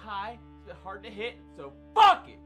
high, it's a bit hard to hit, so fuck it!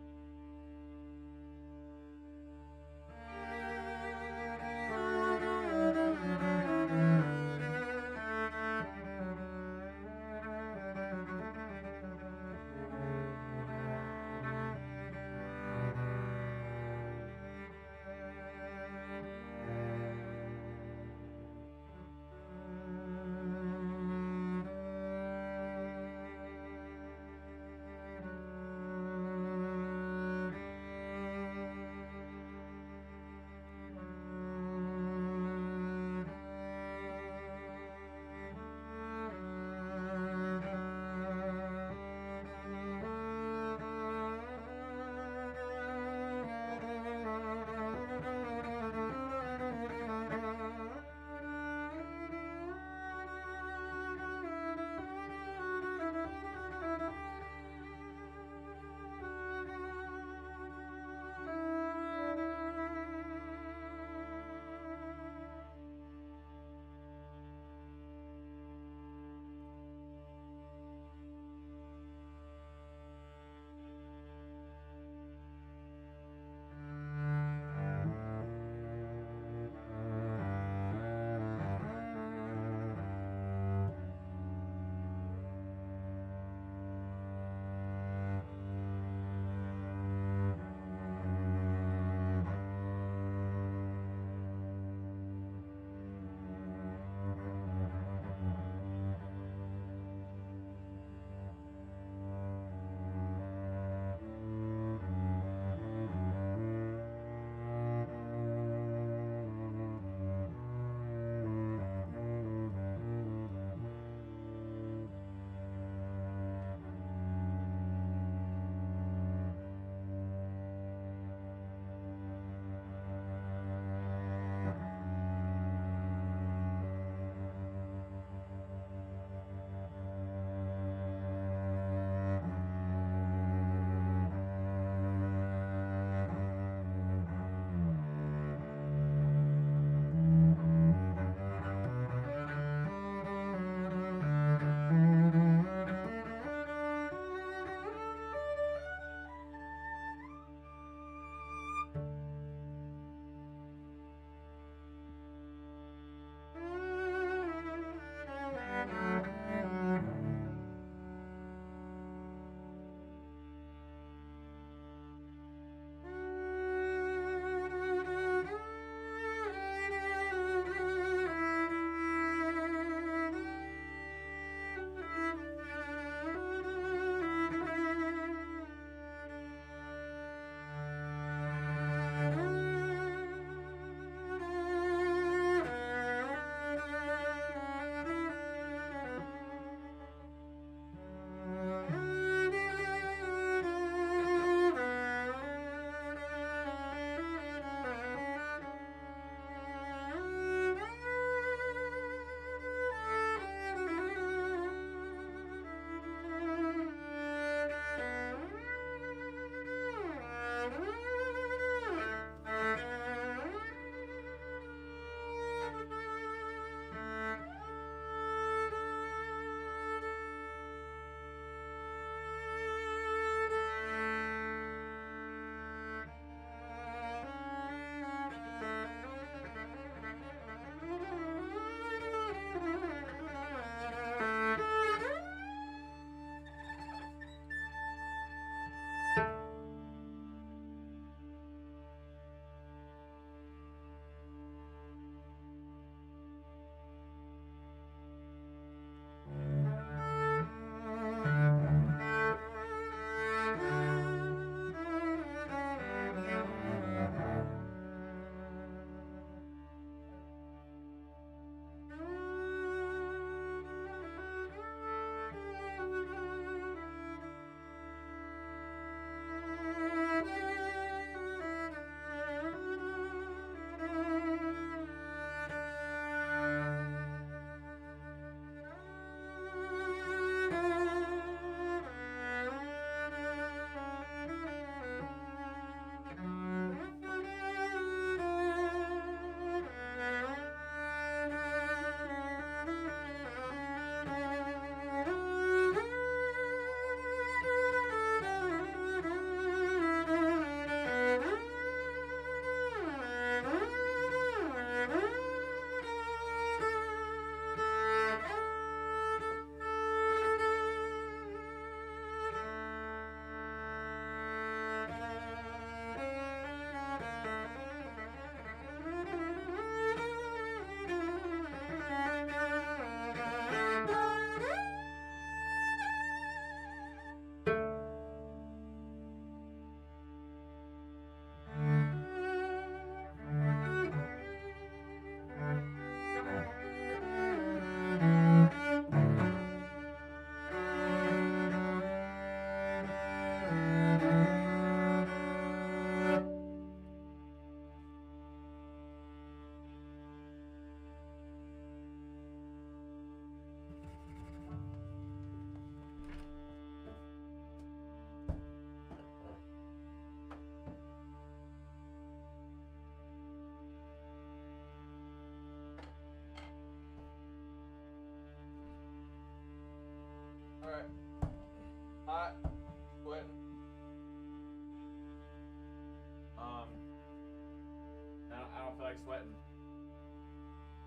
like sweating.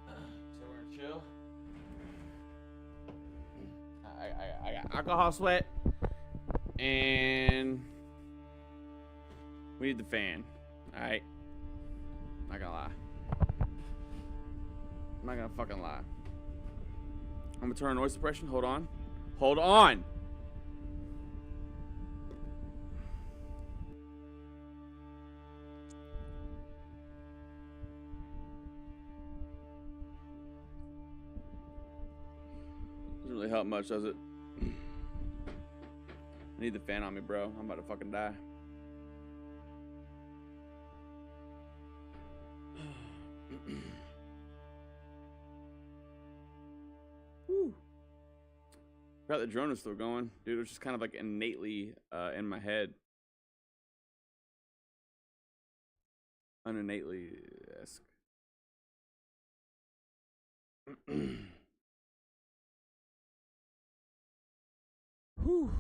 So we're gonna chill. I got alcohol sweat, and we need the fan. All right. Not gonna lie. I'm not gonna fucking lie. I'm gonna turn on noise suppression. Hold on. Hold on. Doesn't really help much, does it? I need the fan on me, bro. I'm about to fucking die. Whew. Forgot the drone is still going. Dude, it was just kind of like innately in my head. Uninnately-esque. Whew.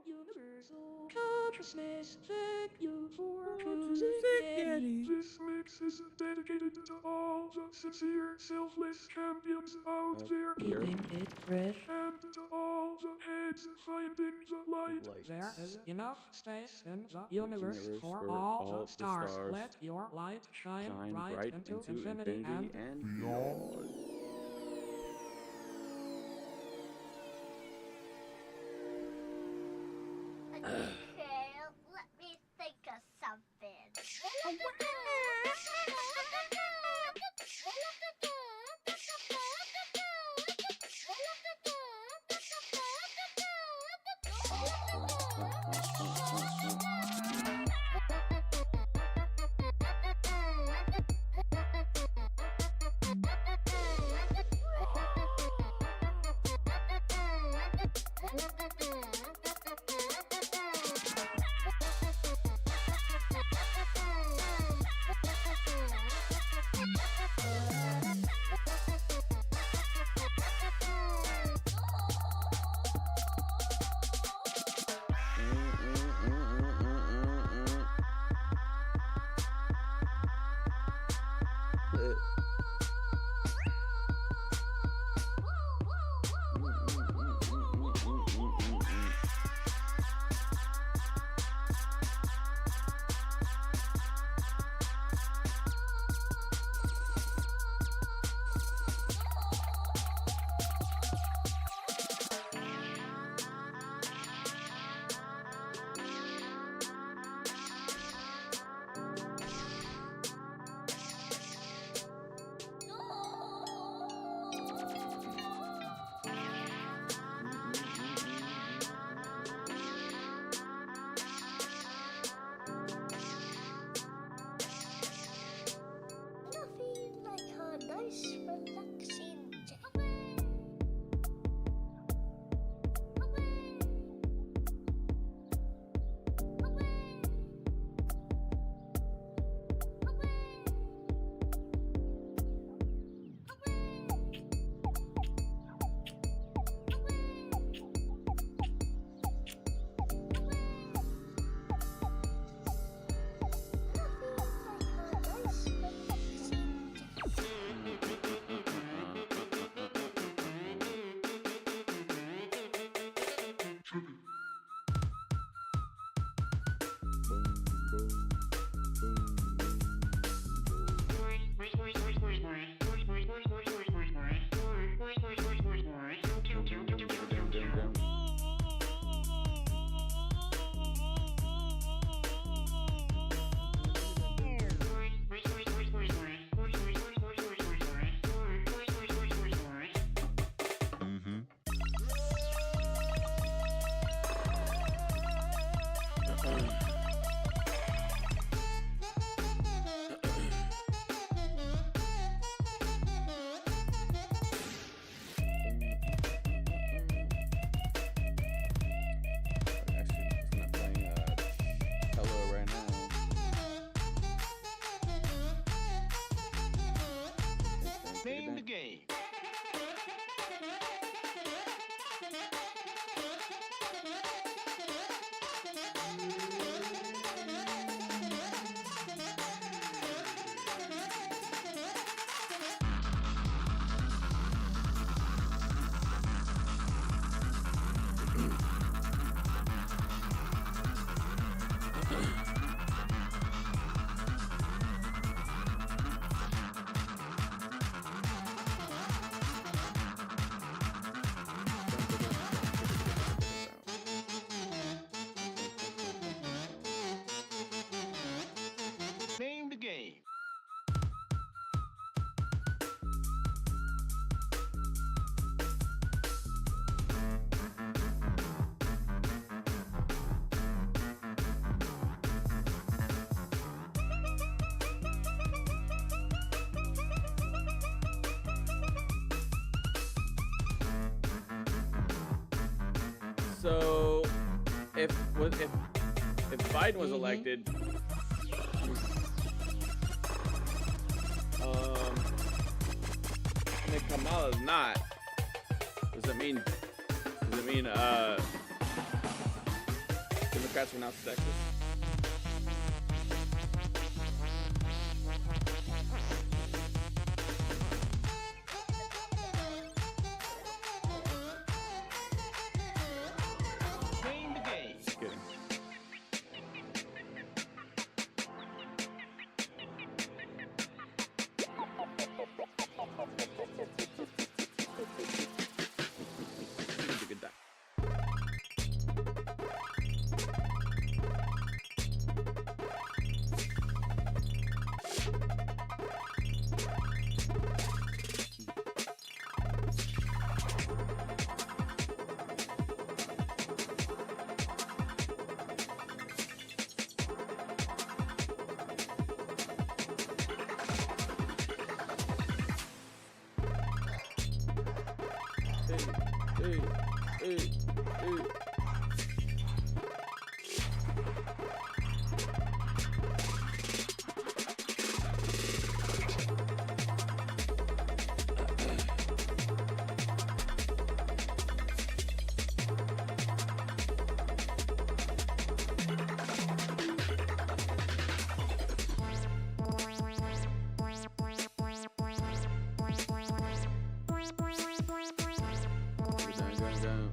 Universal consciousness, thank you for choosing Yeti. This mix is dedicated to all the sincere, selfless champions out there, keeping it fresh, and to all the heads finding the light. There is enough space in the universe for all the stars. Let your light shine bright into infinity and beyond. Okay, let me think of something. Nothing like a nice relaxing day. if Biden was elected, and then Kamala's not, does it mean Democrats are now sexist? Just kidding. It's a good time. Hey. Down.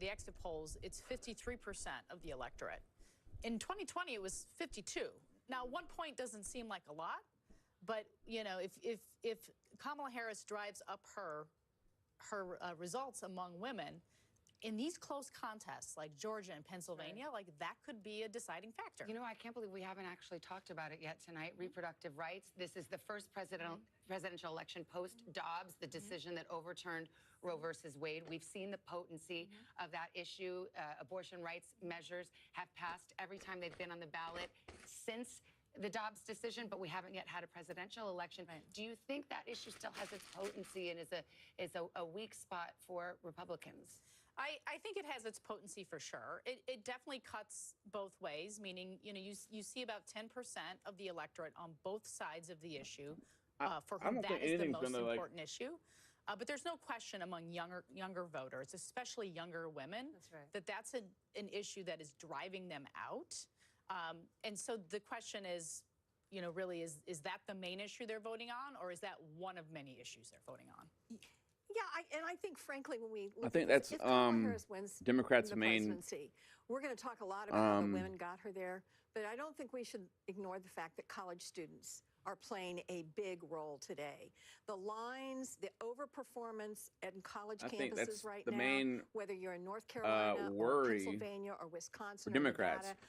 the exit polls, it's 53% of the electorate. In 2020, it was 52. Now, 1 point doesn't seem like a lot, but if Kamala Harris drives up her results among women, in these close contests like Georgia and Pennsylvania, like that could be a deciding factor. You know, I can't believe we haven't actually talked about it yet tonight. Reproductive rights. This is the first presidential election post-Dobbs, the decision that overturned Roe versus Wade. We've seen the potency of that issue. Abortion rights measures have passed every time they've been on the ballot since the Dobbs decision, but we haven't yet had a presidential election. Right. Do you think that issue still has its potency and is a weak spot for Republicans? I think it has its potency for sure. It definitely cuts both ways, meaning, you see about 10% of the electorate on both sides of the issue for whom that is the most important issue. But there's no question among younger voters, especially younger women, that's an issue that is driving them out. And so the question is, really, is that the main issue they're voting on, or is that one of many issues they're voting on? Yeah, and I think, frankly, when we look I think at that's this, if Kamala Harris wins Democrats' the main. presidency, we're going to talk a lot about how the women got her there, but I don't think we should ignore the fact that college students are playing a big role today. The lines, the overperformance in college campuses right now, whether you're in North Carolina or Pennsylvania or Wisconsin or Democrats. Nevada,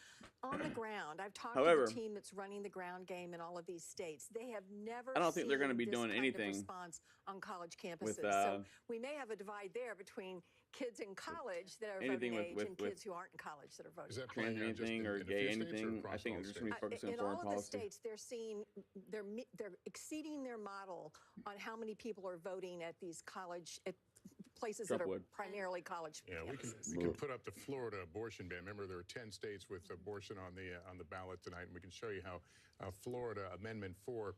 on the ground, I've talked to the team that's running the ground game in all of these states. They have never I don't think they're going to be seen this doing kind anything of response on college campuses. with, so we may have a divide there between kids in college that are voting age and kids who aren't in college that are voting. Is that playing out just anything or in a gay few states or anything? across I think all they're just states? going to be focusing on in foreign all of the policy. states, they're exceeding their model on how many people are voting at these college places that are primarily college campuses. We can put up the Florida abortion ban. Remember, there are 10 states with abortion on the ballot tonight, and we can show you how Florida Amendment 4.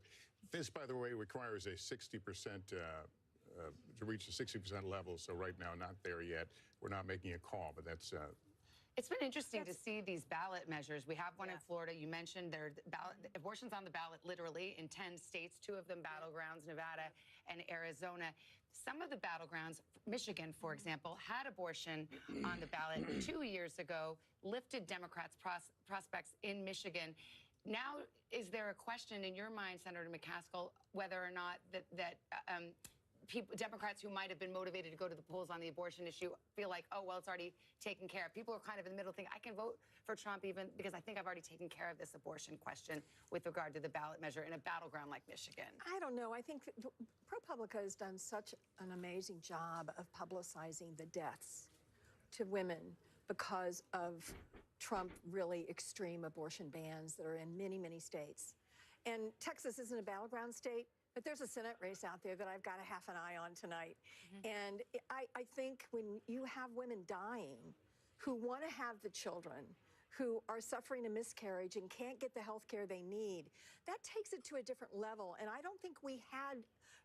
This, by the way, requires a 60% to reach a 60% level. So right now, not there yet. We're not making a call, but that's. It's been interesting to see these ballot measures. We have one in Florida. You mentioned abortion's on the ballot literally in 10 states, 2 of them battlegrounds, Nevada and Arizona. Some of the battlegrounds, Michigan, for example, had abortion on the ballot 2 years ago, lifted Democrats' prospects in Michigan. Now, is there a question in your mind, Senator McCaskill, whether or not Democrats who might have been motivated to go to the polls on the abortion issue feel like, oh, well, it's already taken care of? People are kind of in the middle thinking, I can vote for Trump even because I think I've already taken care of this abortion question with regard to the ballot measure in a battleground like Michigan. I don't know. I think ProPublica has done such an amazing job of publicizing the deaths to women because of Trump really extreme abortion bans that are in many, many states. And Texas isn't a battleground state, but there's a Senate race out there that I've got a half an eye on tonight. And I think when you have women dying who want to have the children, who are suffering a miscarriage and can't get the health care they need, that takes it to a different level. And I don't think we had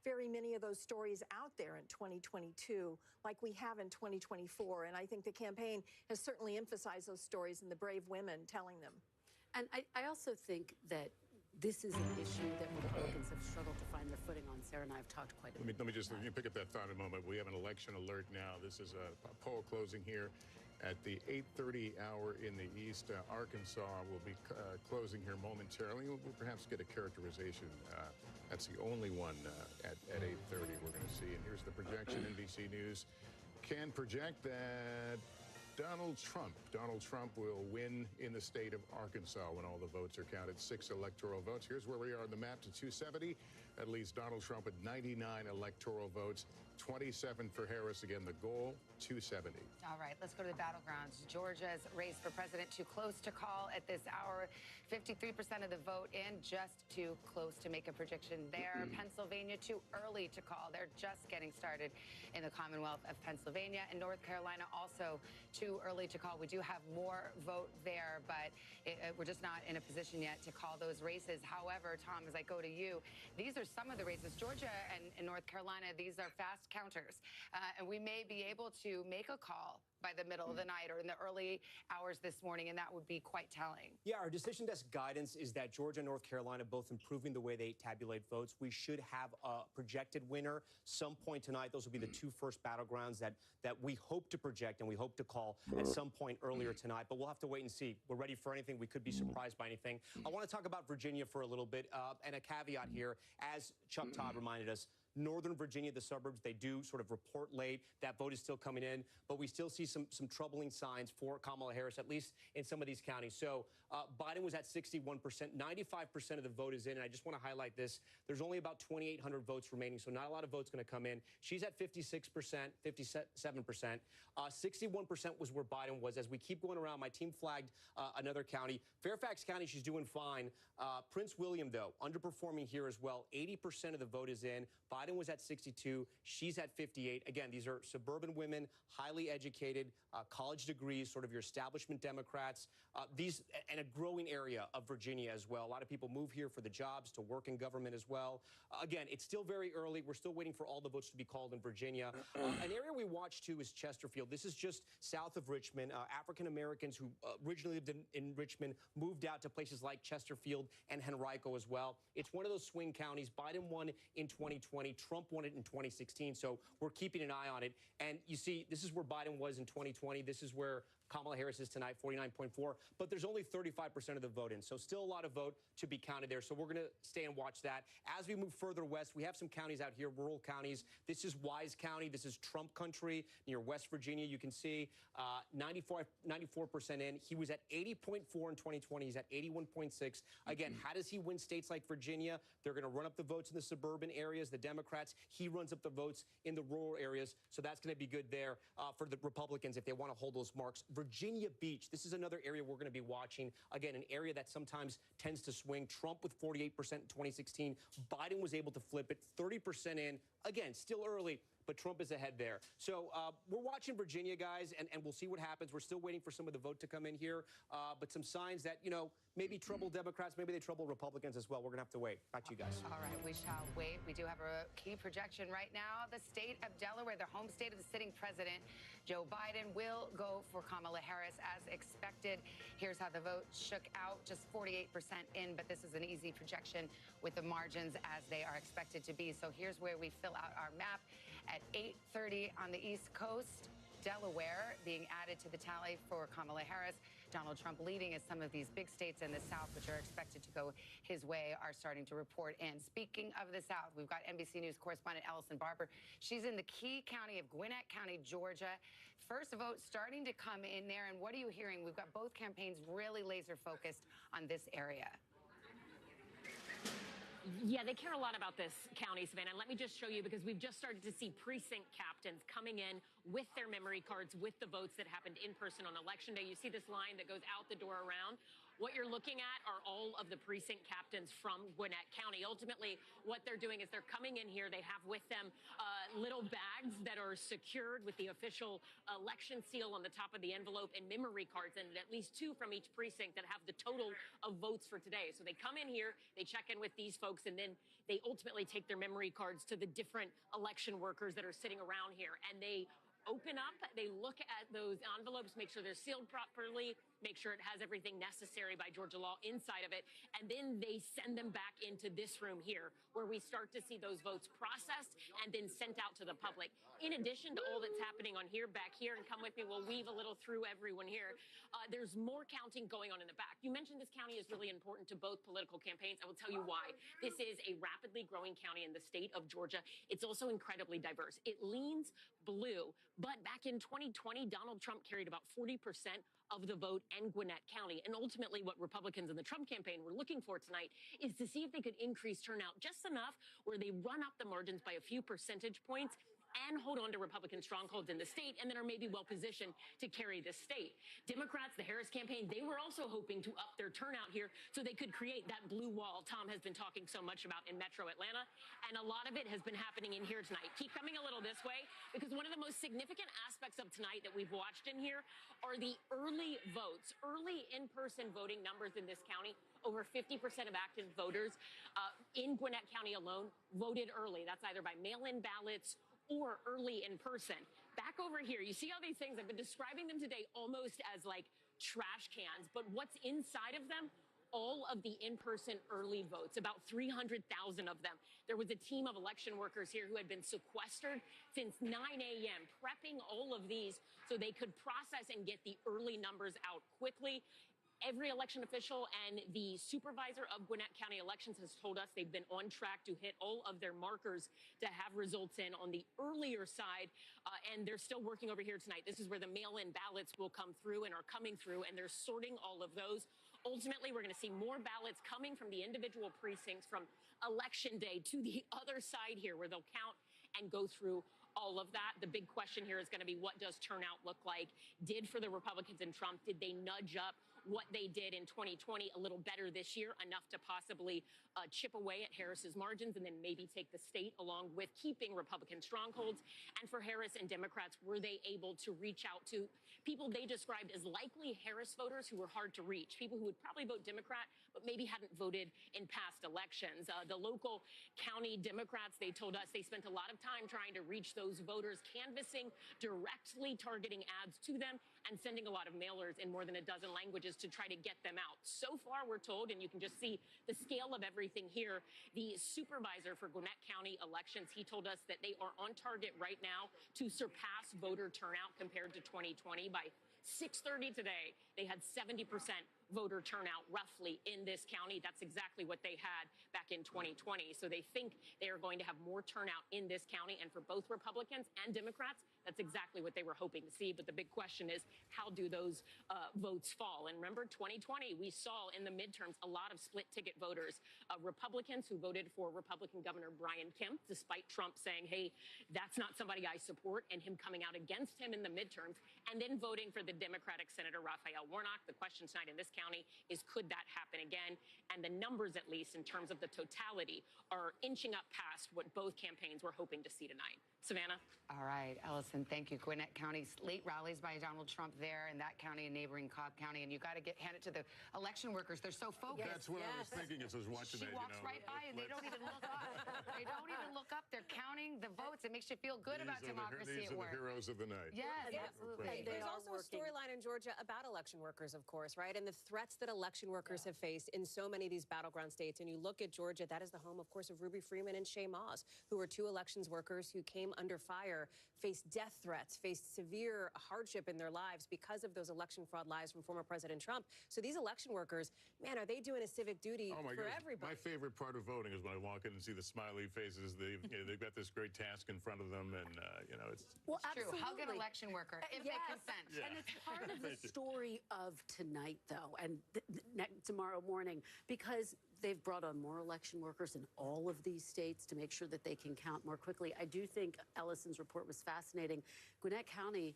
very many of those stories out there in 2022 like we have in 2024. And I think the campaign has certainly emphasized those stories and the brave women telling them. And I also think that this is an issue that Republicans have struggled to find their footing on. Sarah and I have talked quite a bit. Let me just pick up that thought in a moment. We have an election alert now. This is a poll closing here at the 8:30 hour in the East. Arkansas will be closing here momentarily. We'll perhaps get a characterization. That's the only one at 8:30 we're going to see. And here's the projection. NBC News can project that Donald Trump will win in the state of Arkansas when all the votes are counted. 6 electoral votes. Here's where we are on the map to 270. That leaves Donald Trump with 99 electoral votes, 27 for Harris. Again, the goal, 270. All right, let's go to the battlegrounds. Georgia's race for president too close to call at this hour. 53% of the vote in, just too close to make a prediction there. Pennsylvania, too early to call. They're just getting started in the Commonwealth of Pennsylvania. And North Carolina, also too early to call. We do have more vote there, but we're just not in a position yet to call those races. However, Tom, as I go to you, these are some of the races. Georgia and North Carolina, these are fast fast counters. And we may be able to make a call by the middle of the night or in the early hours this morning, and that would be quite telling. Yeah, our decision desk guidance is that Georgia and North Carolina both improving the way they tabulate votes. We should have a projected winner some point tonight. Those will be the two first battlegrounds that we hope to project and we hope to call at some point earlier tonight. But we'll have to wait and see. We're ready for anything. We could be surprised by anything. I want to talk about Virginia for a little bit, and a caveat here, as Chuck Todd reminded us. Northern Virginia, the suburbs, they do sort of report late. That vote is still coming in, but we still see some troubling signs for Kamala Harris, at least in some of these counties. So Biden was at 61%. 95% of the vote is in, and I just want to highlight this. There's only about 2,800 votes remaining, so not a lot of votes going to come in. She's at 56%, 57%. 61% was where Biden was. As we keep going around, my team flagged another county. Fairfax County, she's doing fine. Prince William, though, underperforming here as well. 80% of the vote is in. Biden was at 62. She's at 58. Again, these are suburban women, highly educated, college degrees, sort of your establishment Democrats. And a growing area of Virginia as well. A lot of people move here for the jobs, to work in government as well. Again, it's still very early. We're still waiting for all the votes to be called in Virginia. An area we watch, too, is Chesterfield. This is just south of Richmond. African Americans who originally lived in Richmond moved out to places like Chesterfield and Henrico as well. It's one of those swing counties. Biden won in 2020. Trump won it in 2016. So we're keeping an eye on it. And you see, this is where Biden was in 2020. This is where Kamala Harris is tonight, 49.4. But there's only 35% of the vote in. So still a lot of vote to be counted there. So we're going to stay and watch that. As we move further west, we have some counties out here, rural counties. This is Wise County. This is Trump country near West Virginia. You can see 94% in. He was at 80.4 in 2020. He's at 81.6. Again, how does he win states like Virginia? They're going to run up the votes in the suburban areas, the Democrats. He runs up the votes in the rural areas. So that's going to be good there for the Republicans if they want to hold those marks. Virginia Beach, this is another area we're going to be watching. Again, an area that sometimes tends to swing. Trump with 48% in 2016. Biden was able to flip it, 30% in. Again, still early, but Trump is ahead there. So we're watching Virginia, guys, and we'll see what happens. We're still waiting for some of the vote to come in here, but some signs that, you know, maybe trouble Democrats, maybe they trouble Republicans as well. We're going to have to wait. Back to you guys. All right, we shall wait. We do have a key projection right now. The state of Delaware, the home state of the sitting president, Joe Biden, will go for Kamala Harris as expected. Here's how the vote shook out, just 48% in, but this is an easy projection with the margins as they are expected to be. So here's where we fill out our map. At 8:30 on the East Coast, Delaware being added to the tally for Kamala Harris. Donald Trump leading as some of these big states in the South, which are expected to go his way, are starting to report in. Speaking of the South, we've got NBC News correspondent Allison Barber. She's in the key county of Gwinnett County, Georgia. First vote starting to come in there. And what are you hearing? We've got both campaigns really laser focused on this area. Yeah, they care a lot about this county, Savannah. And let me just show you, because we've just started to see precinct captains coming in with their memory cards, with the votes that happened in person on Election Day. You see this line that goes out the door around. What you're looking at are all of the precinct captains from Gwinnett County. Ultimately, what they're doing is they're coming in here. They have with them little bags that are secured with the official election seal on the top of the envelope and memory cards, and at least two from each precinct that have the total of votes for today. So they come in here, they check in with these folks, and then they ultimately take their memory cards to the different election workers that are sitting around here, and they open up, they look at those envelopes, make sure they're sealed properly, make sure it has everything necessary by Georgia law inside of it, and then they send them back into this room here where we start to see those votes processed and then sent out to the public. In addition to all that's happening on here, back here, and come with me, we'll weave a little through everyone here, there's more counting going on in the back. You mentioned this county is really important to both political campaigns. I will tell you why. This is a rapidly growing county in the state of Georgia. It's also incredibly diverse. It leans blue, but back in 2020, Donald Trump carried about 40% of the vote in Gwinnett County. And ultimately, what Republicans in the Trump campaign were looking for tonight is to see if they could increase turnout just enough where they run up the margins by a few percentage points and hold on to Republican strongholds in the state, and then are maybe well positioned to carry the state. Democrats, the Harris campaign, they were also hoping to up their turnout here so they could create that blue wall Tom has been talking so much about in Metro Atlanta. And a lot of it has been happening in here tonight. Keep coming a little this way, because one of the most significant aspects of tonight that we've watched in here are the early votes, early in-person voting numbers in this county. Over 50% of active voters in Gwinnett County alone voted early. That's either by mail-in ballots or early in person. Back over here, you see all these things? I've been describing them today almost as like trash cans, but what's inside of them? All of the in-person early votes, about 300,000 of them. There was a team of election workers here who had been sequestered since 9 a.m., prepping all of these so they could process and get the early numbers out quickly. Every election official and the supervisor of Gwinnett County Elections has told us they've been on track to hit all of their markers to have results in on the earlier side, and they're still working over here tonight. This is where the mail-in ballots will come through and are coming through, and they're sorting all of those. Ultimately, we're going to see more ballots coming from the individual precincts from Election Day to the other side here where they'll count and go through all of that. The big question here is going to be, what does turnout look like? Did for the Republicans and Trump, did they nudge up what they did in 2020 a little better this year, enough to possibly chip away at Harris's margins and then maybe take the state along with keeping Republican strongholds? And for Harris and Democrats, were they able to reach out to people they described as likely Harris voters who were hard to reach, people who would probably vote Democrat but maybe hadn't voted in past elections? The local county Democrats, they told us they spent a lot of time trying to reach those voters, canvassing directly, targeting ads to them, and sending a lot of mailers in more than a dozen languages to try to get them out. So far, we're told, and you can just see the scale of everything here, the supervisor for Gwinnett County Elections, he told us that they are on target right now to surpass voter turnout compared to 2020 by 6:30 today. They had 70% voter turnout roughly in this county. That's exactly what they had back in 2020. So they think they are going to have more turnout in this county. And for both Republicans and Democrats, that's exactly what they were hoping to see. But the big question is, how do those votes fall? And remember, 2020, we saw in the midterms a lot of split ticket voters, Republicans who voted for Republican Governor Brian Kemp, despite Trump saying, hey, that's not somebody I support, and him coming out against him in the midterms, and then voting for the Democratic Senator Raphael Warnock. The question tonight in this county is, could that happen again? And the numbers, at least in terms of the totality, are inching up past what both campaigns were hoping to see tonight. Savannah? All right, Ellison, thank you. Gwinnett County's late rallies by Donald Trump there in that county and neighboring Cobb County. And you got to hand it to the election workers. They're so focused. That's what I was thinking as I was watching She that. walks right by and they don't even look up. They don't even look up. They're counting the votes. It makes you feel good about democracy These at are work. the heroes of the night. Yes, absolutely. There's also a storyline in Georgia about election workers, of course, right? And the threats that election workers have faced in so many of these battleground states. And you look at Georgia, that is the home, of course, of Ruby Freeman and Shay Moss, who were two elections workers who came under fire, faced death threats, faced severe hardship in their lives because of those election fraud lies from former President Trump. So these election workers, man, are they doing a civic duty for everybody? My favorite part of voting is when I walk in and see the smiley faces. They've got this great task in front of them, and it's true. Hug an election worker if they consent. Yeah. And it's part of the story of tonight, though, and tomorrow morning, because they've brought on more election workers in all of these states to make sure that they can count more quickly. I do think Ellison's report was fascinating. Gwinnett County,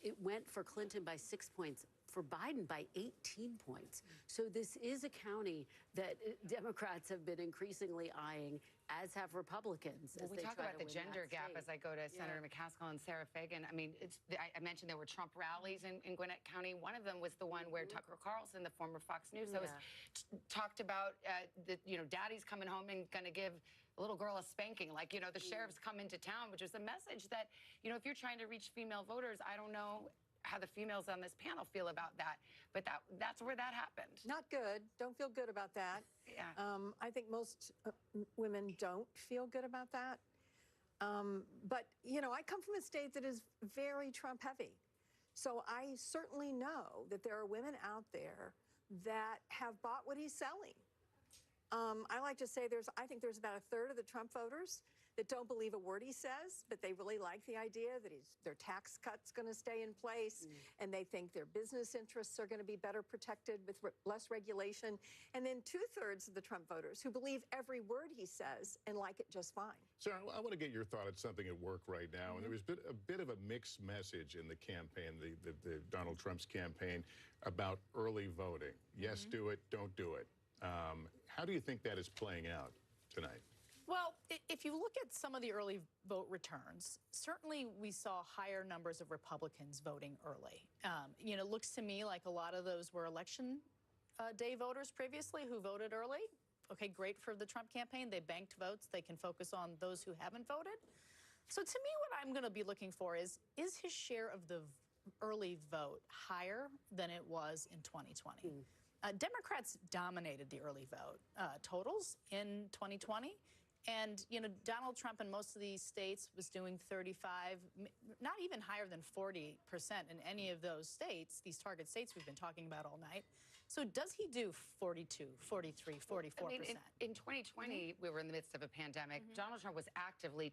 it went for Clinton by 6 points, for Biden by 18 points. So this is a county that Democrats have been increasingly eyeing, as have Republicans. Well, we talk about the gender gap as I go to Senator McCaskill and Sarah Fagan. I mean, I mentioned there were Trump rallies in Gwinnett County. One of them was the one where Tucker Carlson, the former Fox News host, talked about, daddy's coming home and going to give a little girl a spanking, like, the sheriff's come into town, which is a message that, if you're trying to reach female voters, I don't know how the females on this panel feel about that, but that's where that happened. Not good. Don't feel good about that. Yeah. I think most women don't feel good about that. But, I come from a state that is very Trump heavy. So I certainly know that there are women out there that have bought what he's selling. I like to say I think there's about a third of the Trump voters that don't believe a word he says, but they really like the idea that their tax cut's going to stay in place, and they think their business interests are going to be better protected with less regulation. And then 2/3 of the Trump voters who believe every word he says and like it just fine. Sarah, I want to get your thought on something at work right now. And there was a bit of a mixed message in the campaign, the Donald Trump's campaign, about early voting. Yes, do it, don't do it. How do you think that is playing out tonight? Well, if you look at some of the early vote returns, certainly we saw higher numbers of Republicans voting early. It looks to me like a lot of those were election day voters previously who voted early. Okay, great for the Trump campaign. They banked votes. They can focus on those who haven't voted. So to me, what I'm going to be looking for is his share of the early vote higher than it was in 2020? Democrats dominated the early vote totals in 2020. And, you know, Donald Trump in most of these states was doing 35, not even higher than 40% in any of those states, these target states we've been talking about all night. So does he do 42, 43, 44%? I mean, in 2020, we were in the midst of a pandemic. Donald Trump was actively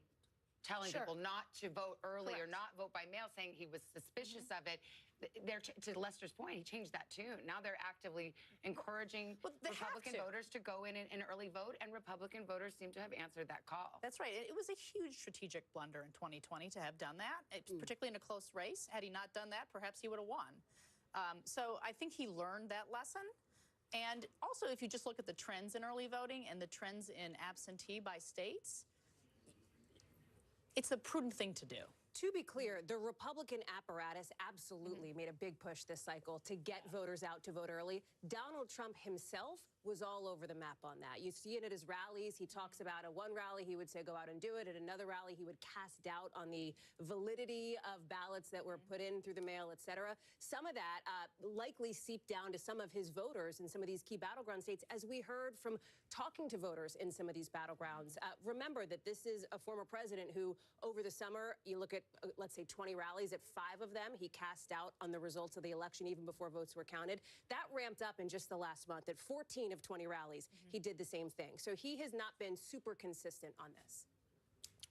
telling people not to vote early or not vote by mail, saying he was suspicious of it. To Lester's point, he changed that tune. Now they're actively encouraging Republican voters to go in and early vote, and Republican voters seem to have answered that call. That's right. It was a huge strategic blunder in 2020 to have done that, particularly in a close race. Had he not done that, perhaps he would have won. So I think he learned that lesson. And also, if you just look at the trends in early voting and the trends in absentee by states, it's the prudent thing to do. To be clear, the Republican apparatus absolutely made a big push this cycle to get voters out to vote early. Donald Trump himself was all over the map on that. You see it at his rallies. He talks about at one rally, he would say, go out and do it. At another rally, he would cast doubt on the validity of ballots that were put in through the mail, et cetera. Some of that likely seeped down to some of his voters in some of these key battleground states, as we heard from talking to voters in some of these battlegrounds. Remember that this is a former president who, over the summer, you look at, let's say, 20 rallies. At 5 of them, he cast doubt on the results of the election even before votes were counted. That ramped up in just the last month. At 14 of 20 rallies, he did the same thing. So he has not been super consistent on this.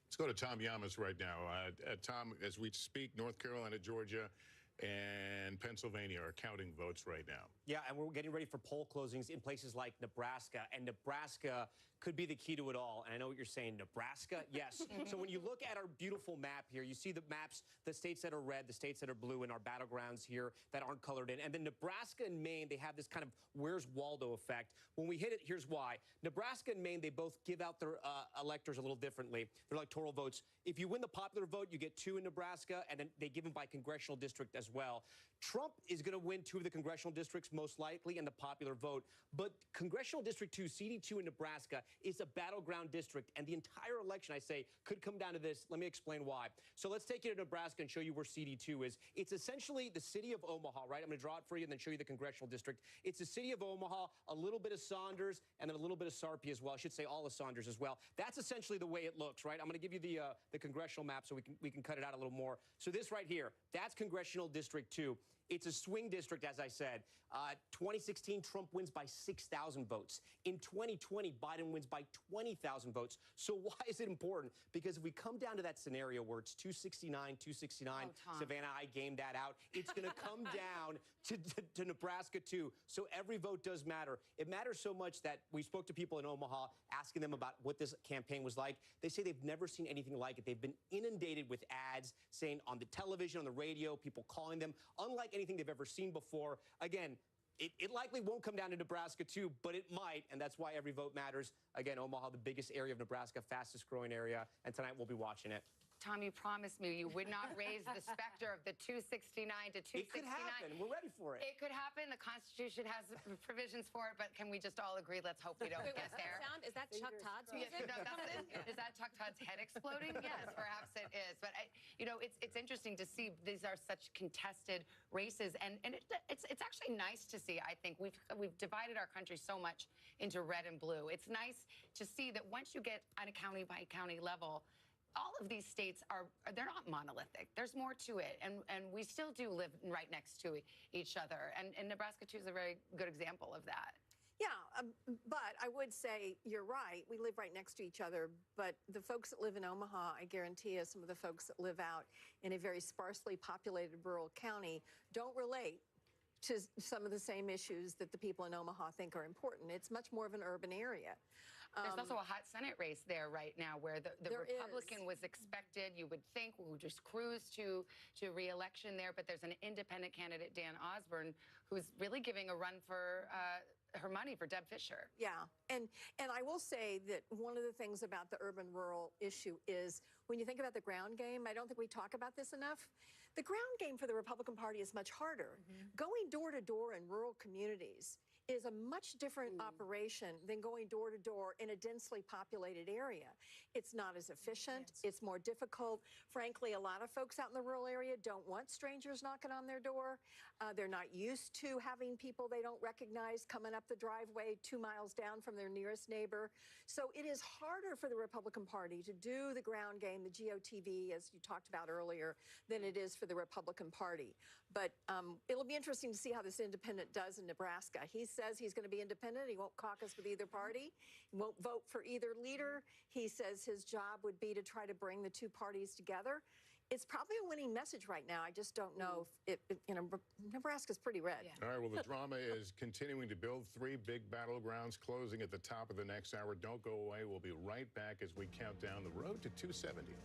Let's go to Tom Yamas right now. Tom, as we speak, North Carolina, Georgia, and Pennsylvania are counting votes right now. Yeah, and we're getting ready for poll closings in places like Nebraska, and Nebraska could be the key to it all. And I know what you're saying, Nebraska? Yes. So when you look at our beautiful map here, you see the maps, the states that are red, the states that are blue, and our battlegrounds here that aren't colored in. And then Nebraska and Maine, they have this kind of Where's Waldo effect. When we hit it, here's why. Nebraska and Maine, they both give out their electors a little differently. They're electoral votes. If you win the popular vote, you get 2 in Nebraska, and then they give them by congressional district as well. Trump is going to win 2 of the congressional districts, most likely, in the popular vote. But Congressional District 2, CD2 in Nebraska, is a battleground district. And the entire election, I say, could come down to this. Let me explain why. So let's take you to Nebraska and show you where CD2 is. It's essentially the city of Omaha, right? I'm going to draw it for you and then show you the congressional district. It's the city of Omaha, a little bit of Saunders, and then a little bit of Sarpy as well. I should say all of Saunders as well. That's essentially the way it looks, right? I'm going to give you the congressional map so we can cut it out a little more. So this right here, that's Congressional District 2. It's a swing district, as I said. 2016, Trump wins by 6,000 votes. In 2020, Biden wins by 20,000 votes. So why is it important? Because if we come down to that scenario where it's 269, 269, Savannah, I gamed that out. It's going to come down to Nebraska, too. So every vote does matter. It matters so much that we spoke to people in Omaha, asking them about what this campaign was like. They say they've never seen anything like it. They've been inundated with ads saying on the television, on the radio, people calling them, unlike anything they've ever seen before. Again, it likely won't come down to Nebraska, too, but it might, and that's why every vote matters. Again, Omaha, the biggest area of Nebraska, fastest growing area, and tonight we'll be watching it. Tom, you promised me you would not raise the specter of the 269 to 269. It could happen. We're ready for it. It could happen. The Constitution has provisions for it, but can we just all agree? Let's hope we don't get there. Is that Chuck Todd's music? No, is that Chuck Todd's head exploding? Yes, perhaps it is. But you know, it's interesting to see these are such contested races, and it's actually nice to see. I think we've divided our country so much into red and blue. It's nice to see that once you get on a county by county level, all of these states they're not monolithic. There's more to it, and we still do live right next to each other. And Nebraska, too, is a very good example of that. Yeah, but I would say you're right. We live right next to each other. But the folks that live in Omaha, I guarantee you, some of the folks that live out in a very sparsely populated rural county don't relate to some of the same issues that the people in Omaha think are important. It's much more of an urban area. There's also a hot Senate race there right now where the Republican was expected, you would think, would just cruise to re-election there, but there's an independent candidate, Dan Osborne, who's really giving a run for her money for Deb Fischer. Yeah, and I will say that one of the things about the urban-rural issue is when you think about the ground game, I don't think we talk about this enough, the ground game for the Republican Party is much harder. Going door to door in rural communities is a much different operation than going door to door in a densely populated area. It's not as efficient. It's more difficult. Frankly, a lot of folks out in the rural area don't want strangers knocking on their door. They're not used to having people they don't recognize coming up the driveway 2 miles down from their nearest neighbor. So it is harder for the Republican Party to do the ground game, the GOTV, as you talked about earlier, than it is for the Republican Party. But it'll be interesting to see how this independent does in Nebraska. He says he's going to be independent. He won't caucus with either party. He won't vote for either leader. He says his job would be to try to bring the two parties together. It's probably a winning message right now. I just don't know if Nebraska's pretty red. All right, well, the drama is continuing to build. 3 big battlegrounds closing at the top of the next hour. Don't go away. We'll be right back as we count down the road to 270.